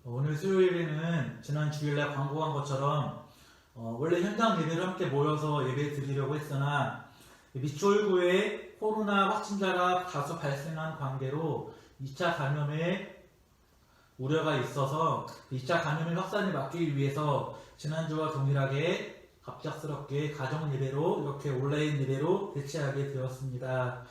오늘 수요일에는 지난 주일날 광고한 것처럼 원래 현장 예배를 함께 모여서 예배 드리려고 했으나 미추홀교회 코로나 확진자가 다수 발생한 관계로 2차 감염의 우려가 있어서 2차 감염의 확산을 막기 위해서 지난주와 동일하게 갑작스럽게 가정 예배로 이렇게 온라인 예배로 대체하게 되었습니다.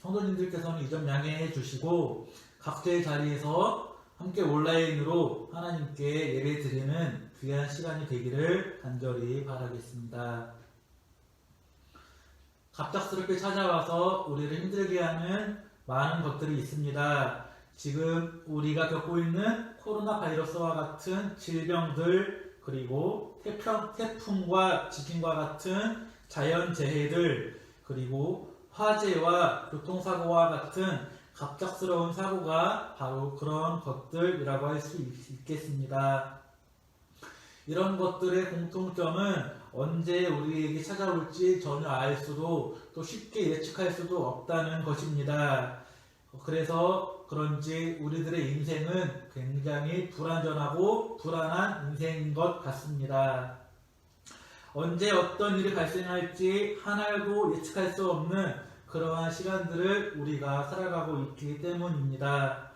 성도님들께서는 이 점 양해해 주시고 각자의 자리에서 함께 온라인으로 하나님께 예배 드리는 귀한 시간이 되기를 간절히 바라겠습니다. 갑작스럽게 찾아와서 우리를 힘들게 하는 많은 것들이 있습니다. 지금 우리가 겪고 있는 코로나 바이러스와 같은 질병들, 그리고 태풍과 지진과 같은 자연재해들, 그리고 화재와 교통사고와 같은 갑작스러운 사고가 바로 그런 것들이라고 할 수 있겠습니다. 이런 것들의 공통점은 언제 우리에게 찾아올지 전혀 알 수도 또 쉽게 예측할 수도 없다는 것입니다. 그래서 그런지 우리들의 인생은 굉장히 불안전하고 불안한 인생인 것 같습니다. 언제 어떤 일이 발생할지 하나도 예측할 수 없는 그러한 시간들을 우리가 살아가고 있기 때문입니다.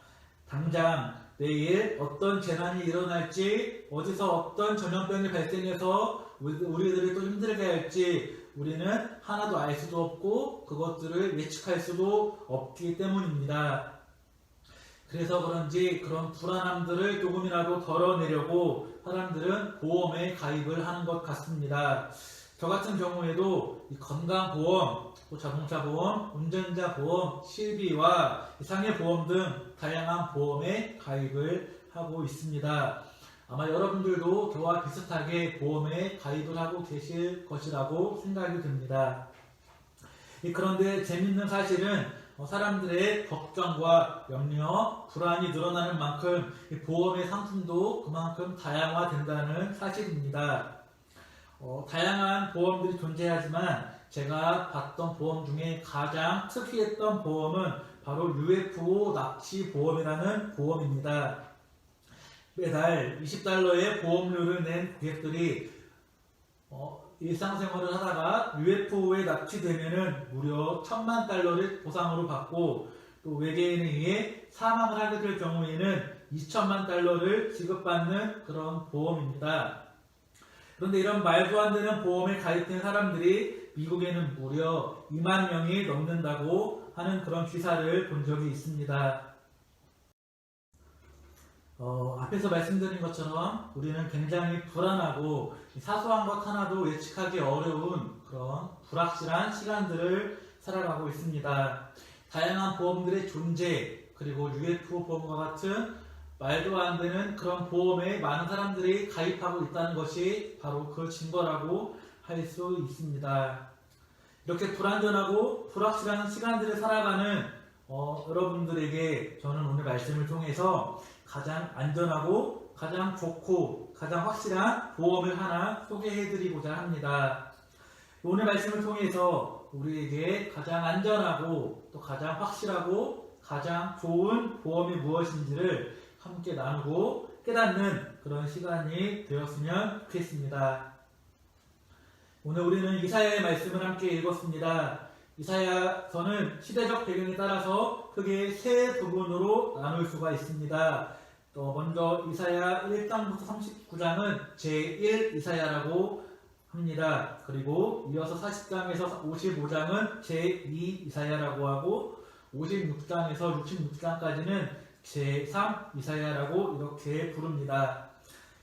당장 내일 어떤 재난이 일어날지, 어디서 어떤 전염병이 발생해서 우리들을 또 힘들게 할지 우리는 하나도 알 수도 없고 그것들을 예측할 수도 없기 때문입니다. 그래서 그런지 그런 불안함들을 조금이라도 덜어내려고 사람들은 보험에 가입을 하는 것 같습니다. 저 같은 경우에도 건강보험, 또 자동차보험, 운전자보험, 실비와 상해보험 등 다양한 보험에 가입을 하고 있습니다. 아마 여러분들도 저와 비슷하게 보험에 가입을 하고 계실 것이라고 생각이 듭니다. 그런데 재밌는 사실은 사람들의 걱정과 염려, 불안이 늘어나는 만큼 보험의 상품도 그만큼 다양화된다는 사실입니다. 다양한 보험들이 존재하지만 제가 봤던 보험 중에 가장 특이했던 보험은 바로 UFO 납치 보험이라는 보험입니다. 매달 $20의 보험료를 낸 고객들이 일상생활을 하다가 UFO에 납치되면은 무려 $10,000를 보상으로 받고 또 외계인에 의해 사망을 하게 될 경우에는 $20,000를 지급받는 그런 보험입니다. 그런데 이런 말도 안 되는 보험에 가입된 사람들이 미국에는 무려 2만 명이 넘는다고 하는 그런 기사를 본 적이 있습니다. 앞에서 말씀드린 것처럼 우리는 굉장히 불안하고 사소한 것 하나도 예측하기 어려운 그런 불확실한 시간들을 살아가고 있습니다. 다양한 보험들의 존재, 그리고 UFO 보험과 같은 말도 안 되는 그런 보험에 많은 사람들이 가입하고 있다는 것이 바로 그 증거라고 할 수 있습니다. 이렇게 불안전하고 불확실한 시간들을 살아가는 여러분들에게 저는 오늘 말씀을 통해서 가장 안전하고 가장 좋고 가장 확실한 보험을 하나 소개해드리고자 합니다. 오늘 말씀을 통해서 우리에게 가장 안전하고 또 가장 확실하고 가장 좋은 보험이 무엇인지를 함께 나누고 깨닫는 그런 시간이 되었으면 좋겠습니다. 오늘 우리는 이사야의 말씀을 함께 읽었습니다. 이사야서는 시대적 배경에 따라서 크게 세 부분으로 나눌 수가 있습니다. 또 먼저 이사야 1장부터 39장은 제1 이사야라고 합니다. 그리고 이어서 40장에서 55장은 제2 이사야라고 하고 56장에서 66장까지는 제3 이사야라고 이렇게 부릅니다.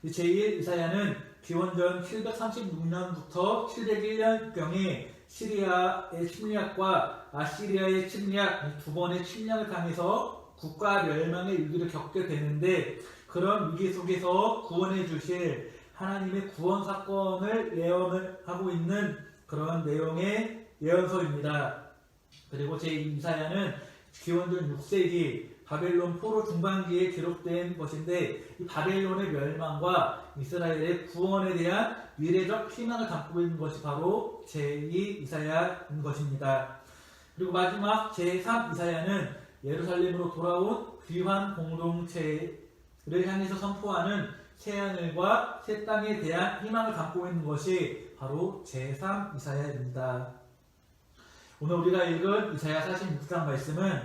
제1 이사야는 기원전 736년부터 701년경에 시리아의 침략과 아시리아의 침략, 두 번의 침략을 당해서 국가 멸망의 위기를 겪게 되는데 그런 위기 속에서 구원해 주실 하나님의 구원 사건을 예언을 하고 있는 그런 내용의 예언서입니다. 그리고 제2사야는 기원전 6세기 바벨론 포로 중반기에 기록된 것인데 이 바벨론의 멸망과 이스라엘의 구원에 대한 미래적 희망을 담고 있는 것이 바로 제2 이사야인 것입니다. 그리고 마지막 제3 이사야는 예루살렘으로 돌아온 귀환 공동체에 향해서 선포하는 새하늘과 새 땅에 대한 희망을 담고 있는 것이 바로 제3 이사야입니다. 오늘 우리가 읽은 이사야 46장 말씀은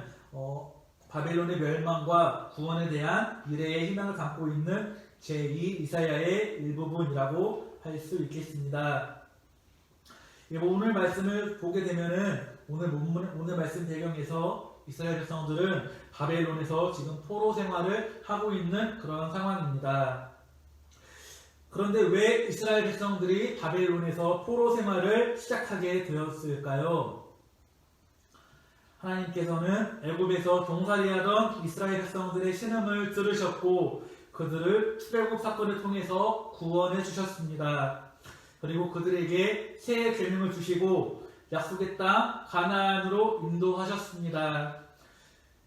바벨론의 멸망과 구원에 대한 미래의 희망을 담고 있는 제2 이사야의 일부분이라고 할 수 있겠습니다. 오늘 말씀을 보게 되면은 오늘 말씀 배경에서 이스라엘 백성들은 바벨론에서 지금 포로 생활을 하고 있는 그런 상황입니다. 그런데 왜 이스라엘 백성들이 바벨론에서 포로 생활을 시작하게 되었을까요? 하나님께서는 애굽에서 종살이하던 이스라엘 백성들의 신음을 들으셨고 그들을 출애굽 사건을 통해서 구원해 주셨습니다. 그리고 그들에게 새 계명을 주시고 약속의 땅 가나안으로 인도하셨습니다.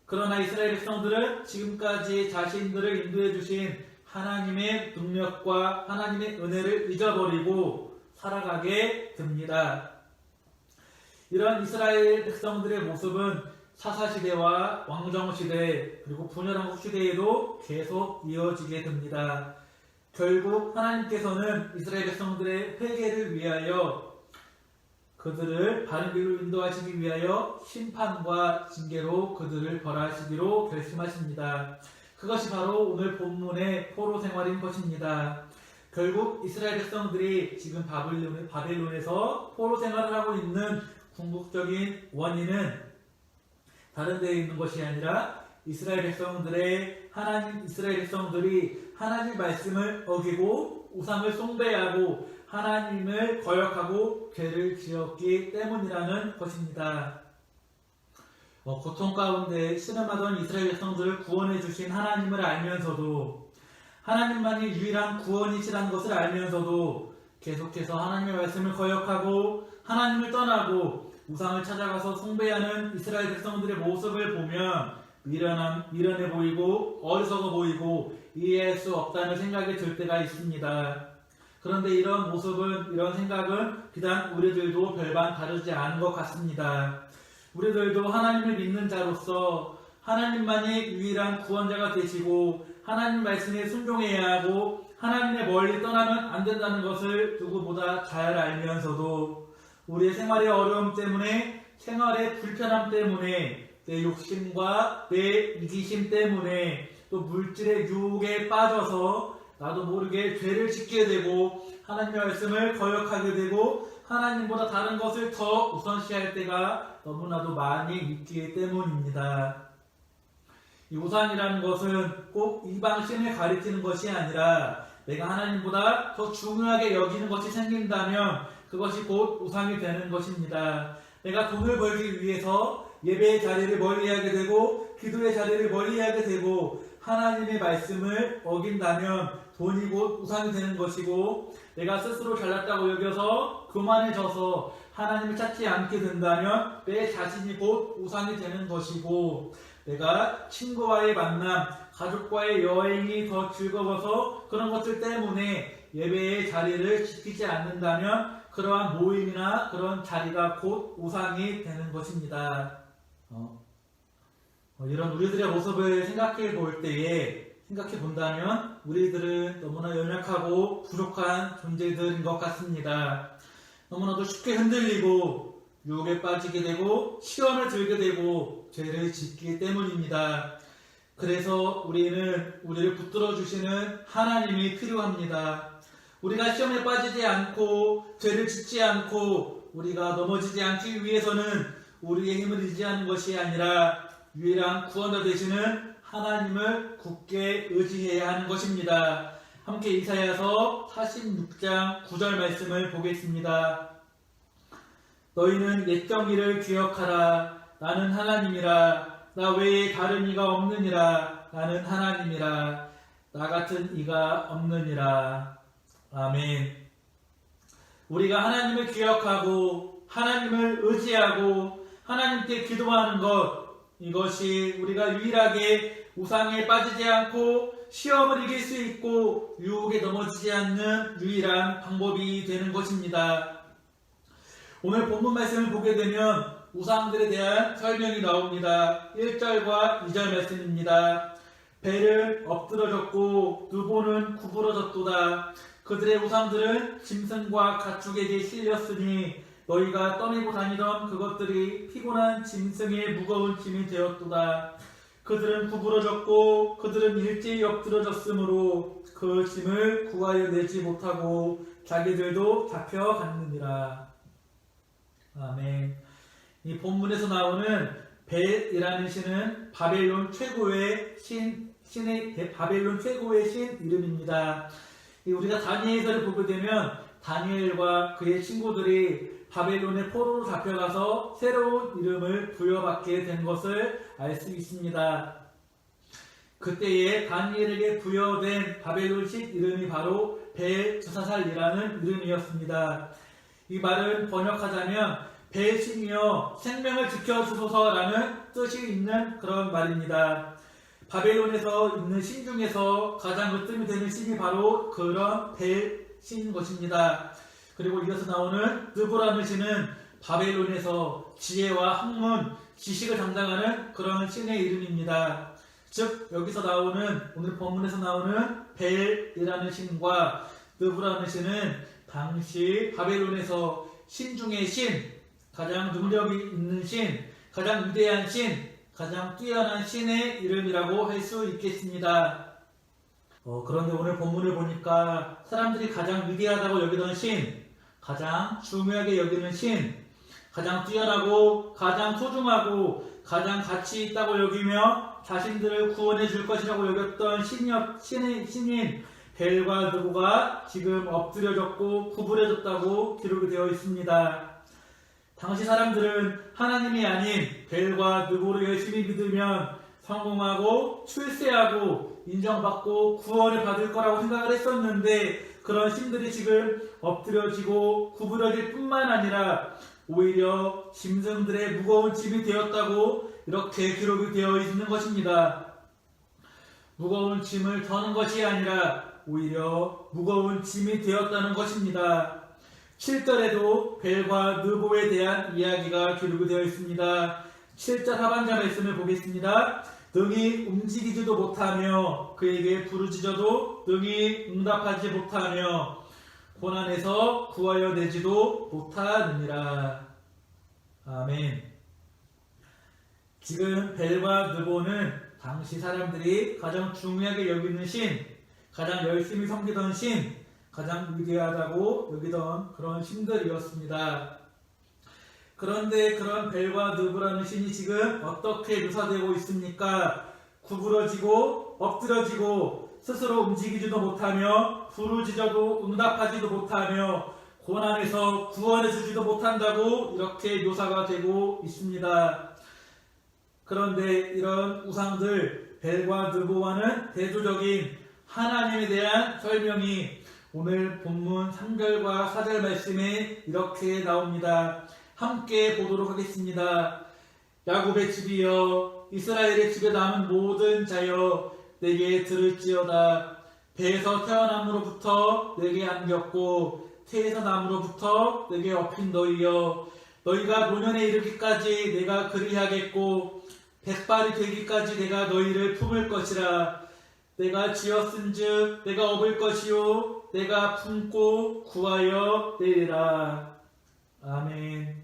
그러나 이스라엘 백성들은 지금까지 자신들을 인도해 주신 하나님의 능력과 하나님의 은혜를 잊어버리고 살아가게 됩니다. 이런 이스라엘 백성들의 모습은 사사시대와 왕정시대 그리고 분열왕국 시대에도 계속 이어지게 됩니다. 결국 하나님께서는 이스라엘 백성들의 회개를 위하여 그들을 바른 길로 인도하시기 위하여 심판과 징계로 그들을 벌하시기로 결심하십니다. 그것이 바로 오늘 본문의 포로 생활인 것입니다. 결국 이스라엘 백성들이 지금 바벨론에서 포로 생활을 하고 있는 궁극적인 원인은 다른 데에 있는 것이 아니라 이스라엘 백성들이 하나님 말씀을 어기고 우상을 숭배하고 하나님을 거역하고 죄를 지었기 때문이라는 것입니다. 고통 가운데 신음하던 이스라엘 백성들을 구원해 주신 하나님을 알면서도 하나님만이 유일한 구원이시라는 것을 알면서도 계속해서 하나님의 말씀을 거역하고 하나님을 떠나고 우상을 찾아가서 숭배하는 이스라엘 백성들의 모습을 보면 미련해 보이고 어리석어 보이고 이해할 수 없다는 생각이 들 때가 있습니다. 그런데 이런 모습은, 이런 생각은 비단 우리들도 별반 다르지 않은 것 같습니다. 우리들도 하나님을 믿는 자로서 하나님만이 유일한 구원자가 되시고 하나님 말씀에 순종해야 하고 하나님의 멀리 떠나면 안 된다는 것을 누구보다 잘 알면서도 우리의 생활의 어려움 때문에, 생활의 불편함 때문에, 내 욕심과 내 이기심 때문에, 또 물질의 유혹에 빠져서 나도 모르게 죄를 짓게 되고 하나님의 말씀을 거역하게 되고 하나님보다 다른 것을 더 우선시할 때가 너무나도 많이 있기 때문입니다. 이 우상이라는 것은 꼭 이방신을 가리키는 것이 아니라 내가 하나님보다 더 중요하게 여기는 것이 생긴다면 그것이 곧 우상이 되는 것입니다. 내가 돈을 벌기 위해서 예배의 자리를 멀리하게 되고 기도의 자리를 멀리하게 되고 하나님의 말씀을 어긴다면 돈이 곧 우상이 되는 것이고 내가 스스로 잘났다고 여겨서 교만해져서 하나님을 찾지 않게 된다면 내 자신이 곧 우상이 되는 것이고 내가 친구와의 만남, 가족과의 여행이 더 즐거워서 그런 것들 때문에 예배의 자리를 지키지 않는다면 그러한 모임이나 그런 자리가 곧 우상이 되는 것입니다. 이런 우리들의 모습을 생각해 본다면 우리들은 너무나 연약하고 부족한 존재들인 것 같습니다. 너무나도 쉽게 흔들리고 유혹에 빠지게 되고 시험을 들게 되고 죄를 짓기 때문입니다. 그래서 우리를 붙들어 주시는 하나님이 필요합니다. 우리가 시험에 빠지지 않고 죄를 짓지 않고 우리가 넘어지지 않기 위해서는 우리의 힘을 의지하는 것이 아니라 유일한 구원자 되시는 하나님을 굳게 의지해야 하는 것입니다. 함께 이사야서 46장 9절 말씀을 보겠습니다. 너희는 옛 정의를 기억하라. 나는 하나님이라. 나 외에 다른 이가 없느니라. 나는 하나님이라. 나 같은 이가 없느니라. 아멘. 우리가 하나님을 기억하고 하나님을 의지하고 하나님께 기도하는 것, 이것이 우리가 유일하게 우상에 빠지지 않고 시험을 이길 수 있고 유혹에 넘어지지 않는 유일한 방법이 되는 것입니다. 오늘 본문 말씀을 보게 되면 우상들에 대한 설명이 나옵니다. 1절과 2절 말씀입니다. 벨은 엎드러졌고 느보는 구부러졌도다. 그들의 우상들은 짐승과 가축에게 실렸으니 너희가 떠밀고 다니던 그것들이 피곤한 짐승의 무거운 짐이 되었도다. 그들은 구부러졌고 그들은 일제히 엎드러졌으므로 그 짐을 구하여 내지 못하고 자기들도 잡혀갔느니라. 아멘. 이 본문에서 나오는 벨이라는 신은 바벨론 최고의 바벨론 최고의 신 이름입니다. 우리가 다니엘서를 보게 되면 다니엘과 그의 친구들이 바벨론의 포로로 잡혀가서 새로운 이름을 부여받게 된 것을 알 수 있습니다. 그때에 다니엘에게 부여된 바벨론식 이름이 바로 벨투사살이라는 이름이었습니다. 이 말은 번역하자면 벨신이여 생명을 지켜주소서라는 뜻이 있는 그런 말입니다. 바벨론에서 있는 신 중에서 가장 으뜸이 되는 신이 바로 그런 벨신인 것입니다. 그리고 이어서 나오는 느보라는 신은 바벨론에서 지혜와 학문, 지식을 담당하는 그런 신의 이름입니다. 즉 여기서 나오는 오늘 본문에서 나오는 벨이라는 신과 느보라는 신은 당시 바벨론에서 신 중의 신, 가장 능력이 있는 신, 가장 위대한 신, 가장 뛰어난 신의 이름이라고 할 수 있겠습니다. 그런데 오늘 본문을 보니까 사람들이 가장 위대하다고 여기던 신, 가장 중요하게 여기는 신, 가장 뛰어나고 가장 소중하고 가장 가치 있다고 여기며 자신들을 구원해 줄 것이라고 여겼던 신인 벨과 느보가 지금 엎드려졌고 구부려졌다고 기록이 되어 있습니다. 당시 사람들은 하나님이 아닌 벨과 느보를 열심히 믿으면 성공하고 출세하고 인정받고 구원을 받을 거라고 생각을 했었는데 그런 신들이 지금 엎드려지고 구부러질 뿐만 아니라 오히려 짐승들의 무거운 짐이 되었다고 이렇게 기록이 되어 있는 것입니다. 무거운 짐을 더는 것이 아니라 오히려 무거운 짐이 되었다는 것입니다. 7절에도 벨과 느보에 대한 이야기가 기록이 되어 있습니다. 7절 하반절 말씀을 보겠습니다. 능히 움직이지도 못하며 그에게 부르짖어도 능히 응답하지 못하며 고난에서 구하여 내지도 못하느니라. 아멘. 지금 벨과 느보는 당시 사람들이 가장 중요하게 여기는 신, 가장 열심히 섬기던 신, 가장 위대하다고 여기던 그런 신들이었습니다. 그런데 그런 벨과 느보라는 신이 지금 어떻게 묘사되고 있습니까? 구부러지고 엎드러지고 스스로 움직이지도 못하며 부르짖어도 응답하지도 못하며 고난에서 구원해 주지도 못한다고 이렇게 묘사가 되고 있습니다. 그런데 이런 우상들 벨과 느보와는 대조적인 하나님에 대한 설명이 오늘 본문 3절과 4절 말씀에 이렇게 나옵니다. 함께 보도록 하겠습니다. 야곱의 집이여 이스라엘의 집에 남은 모든 자여 내게 들을지어다. 배에서 태어남으로부터 내게 안겼고 태에서 남으로부터 내게 업힌 너희여 너희가 노년에 이르기까지 내가 그리하겠고 백발이 되기까지 내가 너희를 품을 것이라. 내가 지었은즉 내가 업을 것이요 내가 품고 구하여 내리라. 아멘.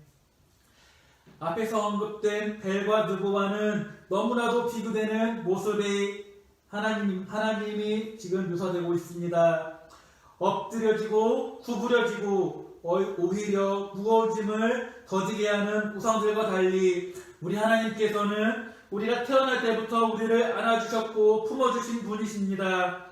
앞에서 언급된 벨과 느보와는 너무나도 비교되는 모습의 하나님이 지금 묘사되고 있습니다. 엎드려지고 구부려지고 오히려 무거운 짐을 더지게 하는 우상들과 달리 우리 하나님께서는 우리가 태어날 때부터 우리를 안아주셨고 품어주신 분이십니다.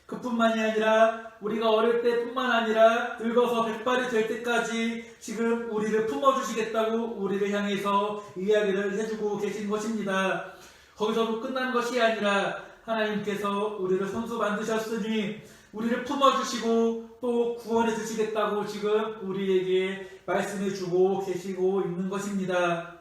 그뿐만이 아니라 우리가 어릴 때뿐만 아니라 늙어서 백발이 될 때까지 지금 우리를 품어주시겠다고 우리를 향해서 이야기를 해주고 계신 것입니다. 거기서도 끝난 것이 아니라 하나님께서 우리를 손수 만드셨으니 우리를 품어주시고 또 구원해 주시겠다고 지금 우리에게 말씀해 주고 계시고 있는 것입니다.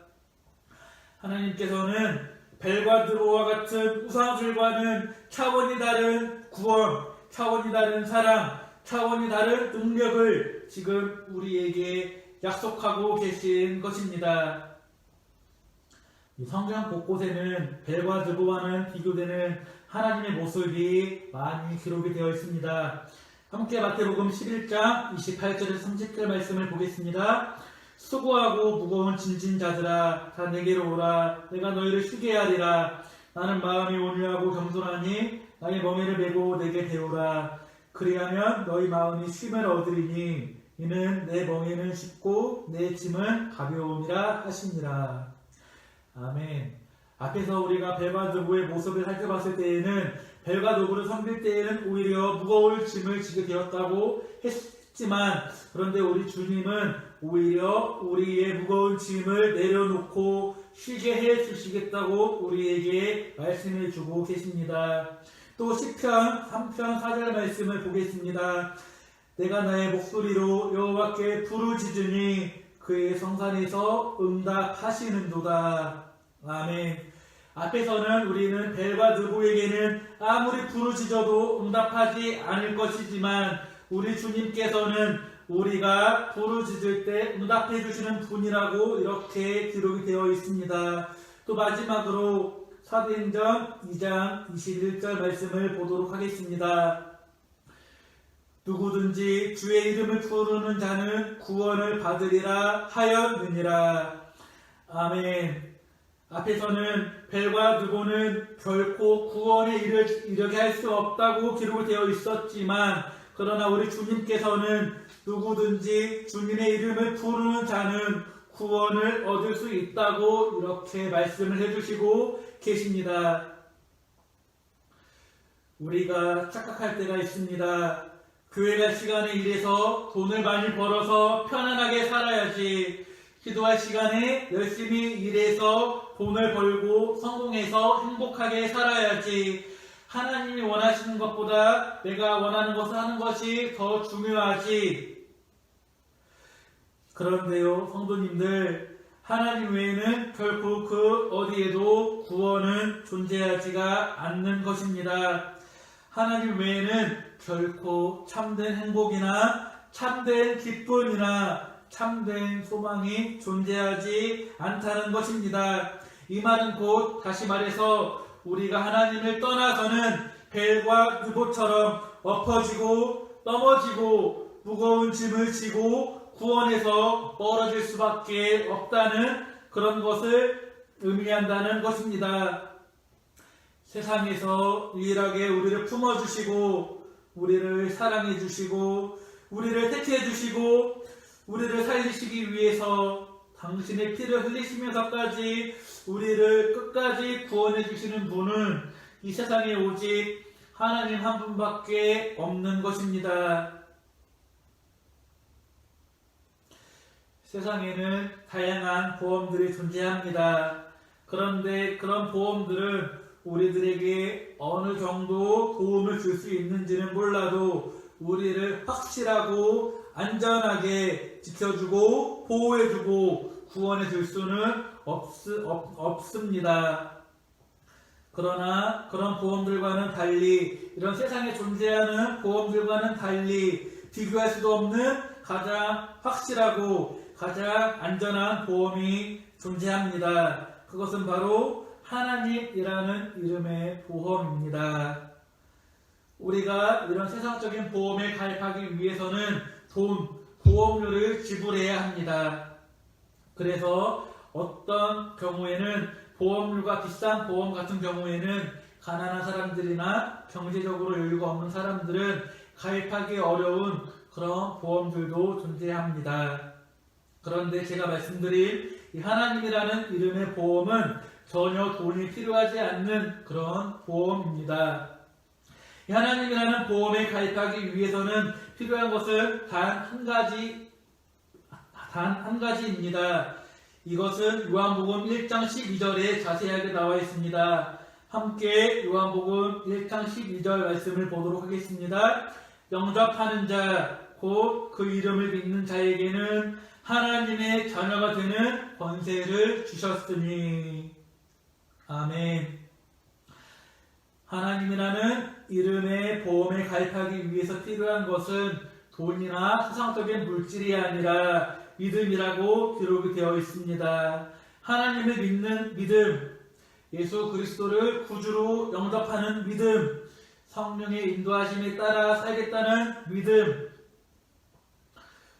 하나님께서는 벨과 느보와 같은 우상들과는 차원이 다른 구원, 차원이 다른 사랑, 차원이 다른 능력을 지금 우리에게 약속하고 계신 것입니다. 이 성경 곳곳에는 벨과 느보와는 비교되는 하나님의 모습이 많이 기록이 되어 있습니다. 함께 마태복음 11장 28절에서 30절 말씀을 보겠습니다. 수고하고 무거운 짐진 자들아 다 내게로 오라. 내가 너희를 쉬게 하리라. 나는 마음이 온유하고 겸손하니 나의 멍에를 메고 내게 배우라. 그리하면 너희 마음이 쉼을 얻으리니 이는 내 멍에는 쉽고 내 짐은 가벼움이라 하시니라. 아멘. 앞에서 우리가 벨과 누부의 모습을 살펴봤을 때에는 벨과 누부를 섬길 때에는 오히려 무거울 짐을 지게 되었다고 했지만, 그런데 우리 주님은 오히려 우리의 무거운 짐을 내려놓고 쉬게 해 주시겠다고 우리에게 말씀해 주고 계십니다. 또 시편 3편 4절 말씀을 보겠습니다. 내가 나의 목소리로 여호와께 부르짖으니 그의 성산에서 응답하시는도다. 아멘. 앞에서는 우리는 벨과 느보에게는 아무리 부르짖어도 응답하지 않을 것이지만, 우리 주님께서는 우리가 부르짖을 때 응답해 주시는 분이라고 이렇게 기록이 되어 있습니다. 또 마지막으로 사도행전 2장 21절 말씀을 보도록 하겠습니다. 누구든지 주의 이름을 부르는 자는 구원을 받으리라 하였느니라. 아멘. 앞에서는 벨과 누보는 결코 구원에 이르게 할 수 없다고 기록이 되어 있었지만, 그러나 우리 주님께서는 누구든지 주님의 이름을 부르는 자는 구원을 얻을 수 있다고 이렇게 말씀을 해주시고 계십니다. 우리가 착각할 때가 있습니다. 교회 갈 시간에 일해서 돈을 많이 벌어서 편안하게 살아야지, 기도할 시간에 열심히 일해서 돈을 벌고 성공해서 행복하게 살아야지, 하나님이 원하시는 것보다 내가 원하는 것을 하는 것이 더 중요하지. 그런데요, 성도님들, 하나님 외에는 결코 그 어디에도 구원은 존재하지가 않는 것입니다. 하나님 외에는 결코 참된 행복이나 참된 기쁨이나 참된 소망이 존재하지 않다는 것입니다. 이 말은 곧 다시 말해서 우리가 하나님을 떠나서는 벨과 느보처럼 엎어지고 넘어지고 무거운 짐을 지고 구원에서 멀어질 수밖에 없다는 그런 것을 의미한다는 것입니다. 세상에서 유일하게 우리를 품어주시고 우리를 사랑해주시고 우리를 택해주시고 우리를 살리시기 위해서 당신의 피를 흘리시면서까지 우리를 끝까지 구원해 주시는 분은 이 세상에 오직 하나님 한 분밖에 없는 것입니다. 세상에는 다양한 보험들이 존재합니다. 그런데 그런 보험들은 우리들에게 어느 정도 도움을 줄 수 있는지는 몰라도 우리를 확실하고 안전하게 지켜주고 보호해주고 구원해 줄 수는 없습니다. 그러나 그런 보험들과는 달리, 이런 세상에 존재하는 보험들과는 달리 비교할 수도 없는 가장 확실하고 가장 안전한 보험이 존재합니다. 그것은 바로 하나님이라는 이름의 보험입니다. 우리가 이런 세상적인 보험에 가입하기 위해서는 보험료를 지불해야 합니다. 그래서 어떤 경우에는 보험료가 비싼 보험 같은 경우에는 가난한 사람들이나 경제적으로 여유가 없는 사람들은 가입하기 어려운 그런 보험들도 존재합니다. 그런데 제가 말씀드린 이 하나님이라는 이름의 보험은 전혀 돈이 필요하지 않는 그런 보험입니다. 이 하나님이라는 보험에 가입하기 위해서는 필요한 것은 단 한 가지입니다. 이것은 요한복음 1장 12절에 자세하게 나와 있습니다. 함께 요한복음 1장 12절 말씀을 보도록 하겠습니다. 영접하는 자, 곧 그 이름을 믿는 자에게는 하나님의 자녀가 되는 권세를 주셨으니. 아멘. 하나님이라는 이름의 보험에 가입하기 위해서 필요한 것은 돈이나 세상적인 물질이 아니라 믿음이라고 기록이 되어 있습니다. 하나님을 믿는 믿음, 예수 그리스도를 구주로 영접하는 믿음, 성령의 인도하심에 따라 살겠다는 믿음,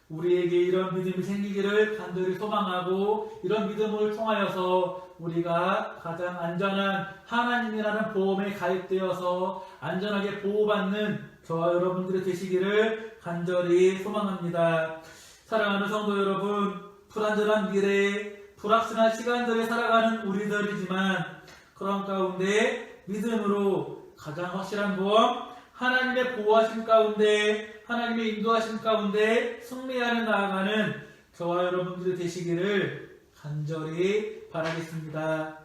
우리에게 이런 믿음이 생기기를 간절히 소망하고 이런 믿음을 통하여서 우리가 가장 안전한 하나님이라는 보험에 가입되어서 안전하게 보호받는 저와 여러분들이 되시기를 간절히 소망합니다. 사랑하는 성도 여러분, 불안전한 미래, 불확실한 시간들을 살아가는 우리들이지만 그런 가운데 믿음으로 가장 확실한 보험, 하나님의 보호하심 가운데, 하나님의 인도하심 가운데 승리하며 나아가는 저와 여러분들이 되시기를 간절히 바라겠습니다.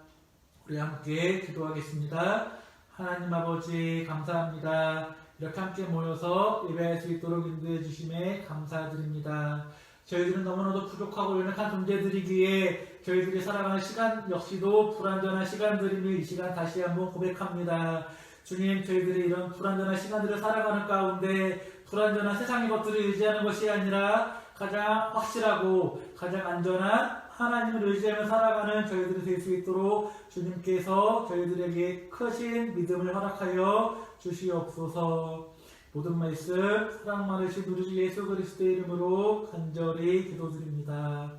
우리 함께 기도하겠습니다. 하나님 아버지 감사합니다. 이렇게 함께 모여서 예배할 수 있도록 인도해 주심에 감사드립니다. 저희들은 너무나도 부족하고 연약한 존재들이기에 저희들이 살아가는 시간 역시도 불안전한 시간들임을 이 시간 다시 한번 고백합니다. 주님, 저희들이 이런 불안전한 시간들을 살아가는 가운데 불안전한 세상의 것들을 의지하는 것이 아니라 가장 확실하고 가장 안전한 하나님을 의지하며 살아가는 저희들이 될 수 있도록 주님께서 저희들에게 크신 믿음을 허락하여 주시옵소서. 모든 말씀 사랑 많으신 우리 주 예수 그리스도의 이름으로 간절히 기도드립니다.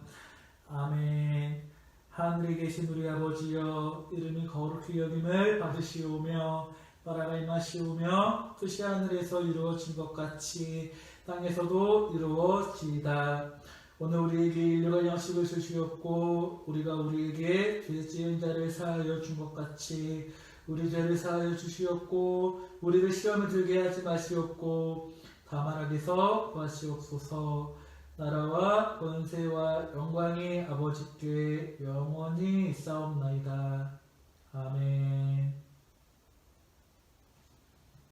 아멘. 하늘에 계신 우리 아버지여, 이름이 거룩히 여김을 받으시오며 나라가 임하시오며 뜻이 하늘에서 이루어진 것 같이 땅에서도 이루어지이다. 오늘 우리에게 일용할 양식을 주시옵고 우리가 우리에게 죄 지은 자를 사하여 준 것 같이 우리 죄를 사하여 주시옵고 우리를 시험에 들게 하지 마시옵고 다만 악에서 구하시옵소서. 나라와 권세와 영광이 아버지께 영원히 있사옵나이다. 아멘.